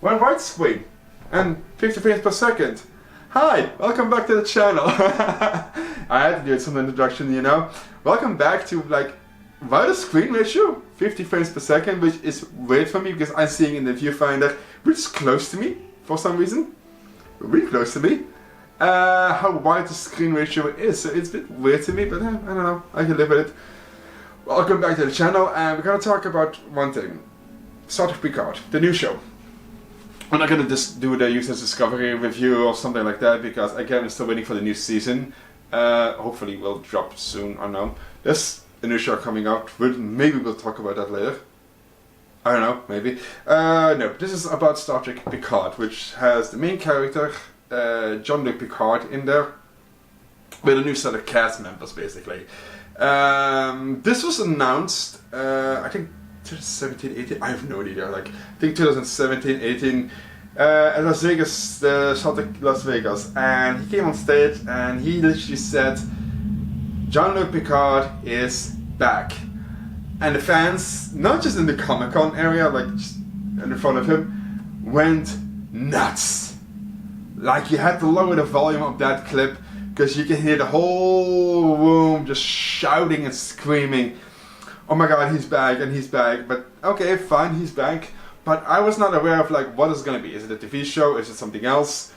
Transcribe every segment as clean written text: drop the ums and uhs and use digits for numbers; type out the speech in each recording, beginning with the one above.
Well, widescreen and 50 frames per second. Hi, welcome back to the channel. I had to do some introduction, you know. Welcome back to like wider screen ratio, 50 frames per second, which is weird for me because I'm seeing in the viewfinder, which is close to me for some reason. Really close to me. How wide the screen ratio is, so it's a bit weird to me, but I don't know, I can live with it. Welcome back to the channel, and we're gonna talk about one thing. Star Trek Picard, the new show. I'm not gonna just do the Useless Discovery review or something like that, because again, I'm still waiting for the new season. Hopefully it will drop soon, I don't know. There's a new show coming out, maybe we'll talk about that later. I don't know, maybe. No, this is about Star Trek Picard, which has the main character, Jean-Luc Picard, in there, with a new set of cast members, basically. This was announced, I think 2017, 18, I have no idea, like, I think 2017, 18, at Las Vegas, the Star Trek Las Vegas, and he came on stage and he literally said, Jean-Luc Picard is back. And the fans, not just in the Comic-Con area, like just in front of him, went nuts. Like you had to lower the volume of that clip because you can hear the whole room just shouting and screaming, oh my god, he's back and he's back. But okay, fine, he's back. But I was not aware of like what it's gonna be. Is it a TV show? Is it something else?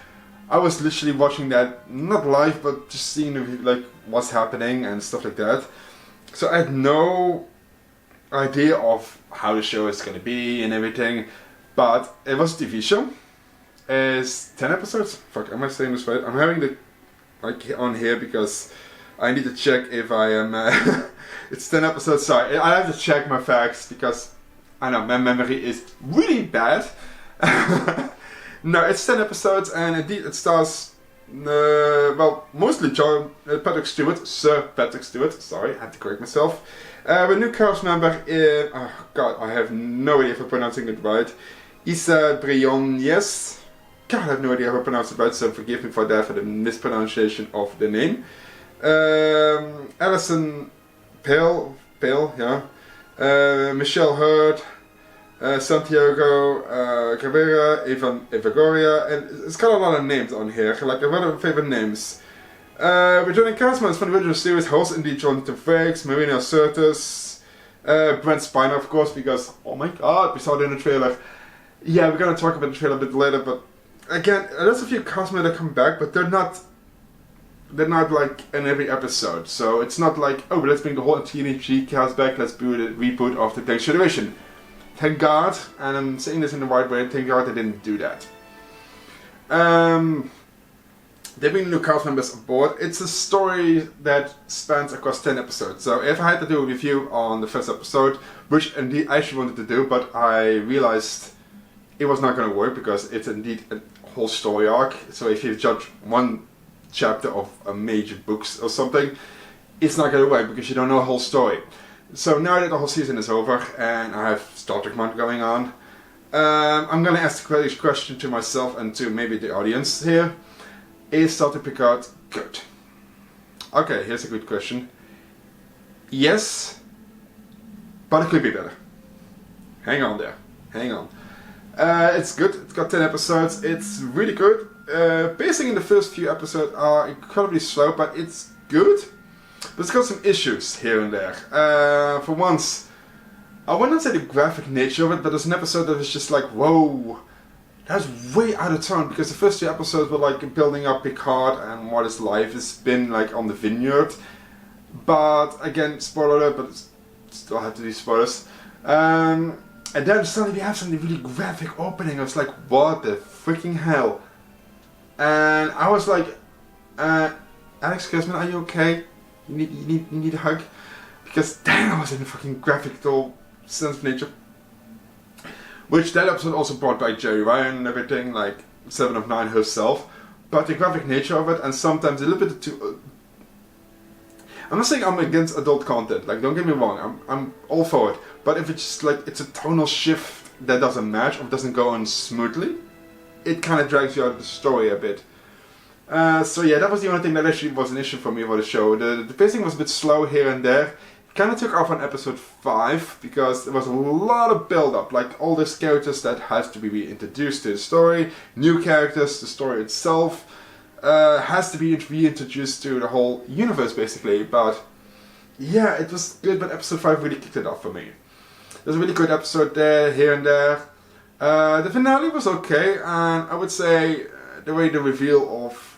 I was literally watching that, not live, but just seeing like what's happening and stuff like that. So I had no idea of how the show is gonna be and everything. But it was a TV show. It's 10 episodes. Fuck, am I saying this right? I'm having the like on here because I need to check if I am. It's 10 episodes. Sorry, I have to check my facts because I know my memory is really bad. No, it's 10 episodes, and indeed it stars. Well, mostly Patrick Stewart, Sir Patrick Stewart. Sorry, I had to correct myself. A new cast member. Oh God, I have no idea if I'm pronouncing it right. Isa Briones. God, I have no idea how I pronounce it right, so forgive me for that, for the mispronunciation of the name. Alison Pale, yeah. Michelle Hurd, Santiago Cabrera, Evagoria, and it's got a lot of names on here, like a lot of favorite names. Returning cast members from the original series, host indeed Jonathan Frakes, Marina Sirtis, Brent Spiner, of course, because, oh my god, we saw it in the trailer. Yeah, we're gonna talk about the trailer a bit later, but again, there's a few cast members that come back, but they're not like in every episode. So it's not like, oh, let's bring the whole TNG cast back, let's do the reboot of the Next Generation. Thank God, and I'm saying this in the right way, thank God they didn't do that. They bring new cast members aboard. It's a story that spans across 10 episodes. So if I had to do a review on the first episode, which indeed I actually wanted to do, but I realized it was not going to work because it's indeed a whole story arc. So if you judge one chapter of a major books or something, it's not going to work because you don't know the whole story. So now that the whole season is over and I have Star Trek Month going on, I'm going to ask the question to myself and to maybe the audience here. Is Star Trek Picard good? Okay, here's a good question. Yes, but it could be better. Hang on there. Hang on. It's good. It's got 10 episodes. It's really good. Pacing in the first few episodes are incredibly slow, but it's good. But it's got some issues here and there. For once, I would not say the graphic nature of it, but there's an episode that is just like, whoa, that's way out of turn, because the first two episodes were like building up Picard and what his life has been like on the vineyard. But again, spoiler alert, but still have to do spoilers. And then suddenly we have something really graphic opening. I was like, what the freaking hell? And I was like, Alex Kisman, are you okay? You need a hug? Because damn, I was in a fucking graphical sense of nature. Which that episode also brought by Jerry Ryan and everything, like 7 of 9 herself. But the graphic nature of it, and sometimes a little bit too... I'm not saying I'm against adult content, like don't get me wrong, I'm all for it. But if it's just like, it's a tonal shift that doesn't match or doesn't go on smoothly, it kind of drags you out of the story a bit. So yeah, that was the only thing that actually was an issue for me for the show. The pacing was a bit slow here and there. kind of took off on episode 5 because there was a lot of build-up, like all these characters that has to be reintroduced to the story, new characters, the story itself has to be reintroduced to the whole universe basically. But yeah, it was good, but episode 5 really kicked it off for me. There's a really good episode there, here and there. The finale was okay, and I would say the way the reveal of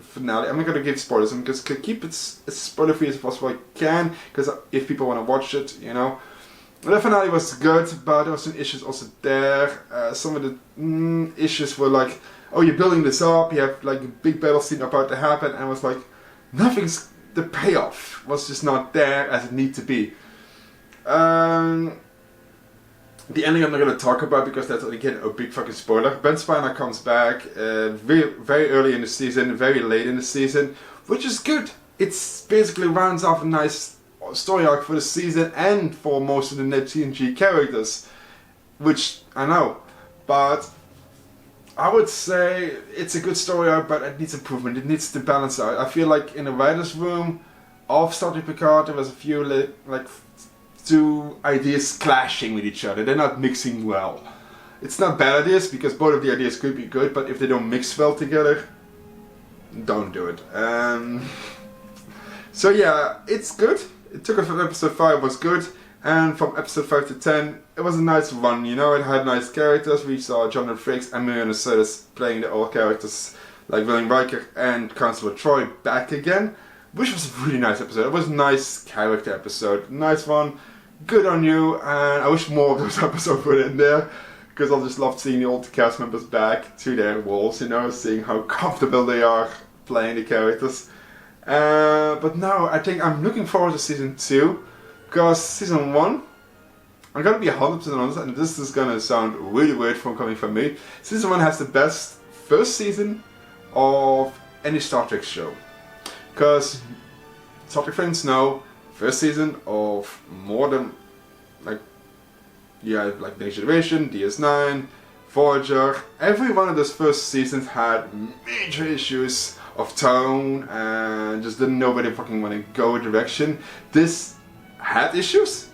finale, I'm not going to give spoilers, I'm just going to keep it as spoiler free as possible I can, because if people want to watch it, you know. The finale was good, but there were some issues also there. Some of the issues were like, oh, you're building this up, you have like a big battle scene about to happen, and I was like, the payoff was just not there as it needs to be. The ending I'm not going to talk about because that's again a big fucking spoiler. Ben Spiner comes back very early in the season, very late in the season, which is good. It's basically rounds off a nice story arc for the season and for most of the net TNG characters, which I know. But I would say it's a good story arc, but it needs improvement. It needs to balance out. I feel like in the writer's room of Star Trek Picard there was a few like two ideas clashing with each other. They're not mixing well. It's not bad ideas because both of the ideas could be good, but if they don't mix well together, don't do it. So yeah, it's good. It took us from episode 5 was good, and from episode 5 to 10 it was a nice run, you know. It had nice characters. We saw Jonathan Frakes and Miriam Sirtis playing the old characters like William Riker and Constable Troy back again, which was a really nice episode. It was a nice character episode, nice one. Good on you, and I wish more of those episodes were in there, because I just loved seeing the old cast members back to their roles, you know, seeing how comfortable they are playing the characters. But now I think I'm looking forward to season 2, because season 1, I'm gonna be 100% honest, and this is gonna sound really weird coming from me. Season 1 has the best first season of any Star Trek show, because Star Trek fans know. First season of more than like Next Generation, DS9, Voyager, every one of those first seasons had major issues of tone and just didn't know where they fucking want to go direction. This had issues,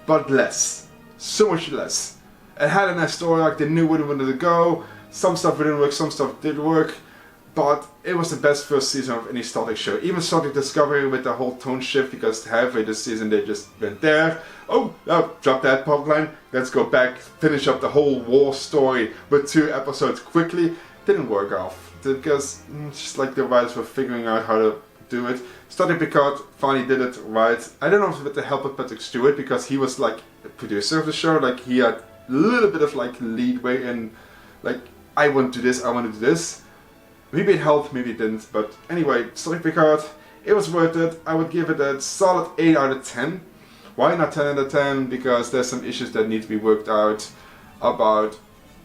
but less. So much less. It had a nice story arc, they knew where they wanted to go. Some stuff didn't work, some stuff did work. But it was the best first season of any Star Trek show. Even Star Trek Discovery with the whole tone shift, because halfway this season they just went there. Oh, no, drop that plotline. Let's go back, finish up the whole war story with 2 episodes quickly. Didn't work off, because it's just like the writers were figuring out how to do it. Star Trek Picard finally did it right. I don't know if it with the help of Patrick Stewart, because he was like the producer of the show. Like he had a little bit of like leadway in, like, I want to do this, I want to do this. Maybe it helped, maybe it didn't, but anyway, Star Trek Picard, it was worth it. I would give it a solid 8 out of 10. Why not 10 out of 10? Because there's some issues that need to be worked out about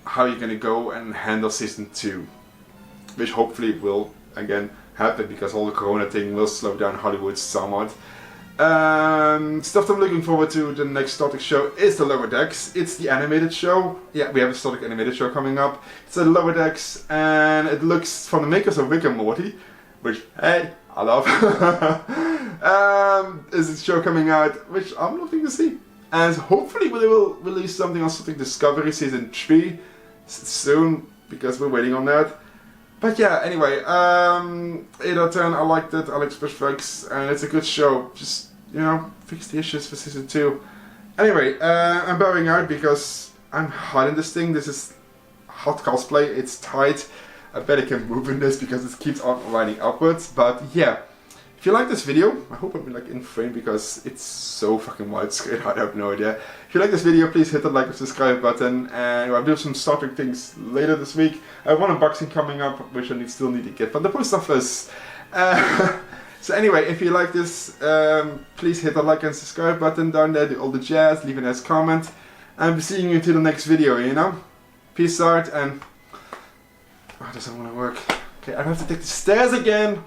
how you're gonna go and handle season 2. Which hopefully will, again, happen, because all the corona thing will slow down Hollywood somewhat. Stuff that I'm looking forward to, the next Star Trek show is the Lower Decks. It's the animated show. Yeah, we have a Star Trek animated show coming up. It's the Lower Decks, and it looks from the makers of Rick and Morty, which, hey, I love. Is a show coming out, which I'm looking to see. And hopefully they will release something on Star Trek Discovery Season 3 soon, because we're waiting on that. But yeah, anyway, 8 out of 10, I liked it, I like special effects, and it's a good show. Just, you know, fix the issues for season 2. Anyway, I'm bowing out because I'm hot in this thing. This is hot cosplay, it's tight. I bet I can move in this because it keeps on riding upwards. But yeah, if you like this video, I hope I'm like in frame because it's so fucking widescreen, I have no idea. If you like this video, please hit the like and subscribe button, and I'll do some Star Trek things later this week. I have one unboxing coming up, which I still need to get from the post office. So anyway, if you like this, please hit the like and subscribe button down there, do all the jazz, leave a nice comment, and I'll be seeing you until the next video, you know? Peace out, and... Oh, doesn't want to work. Okay, I have to take the stairs again!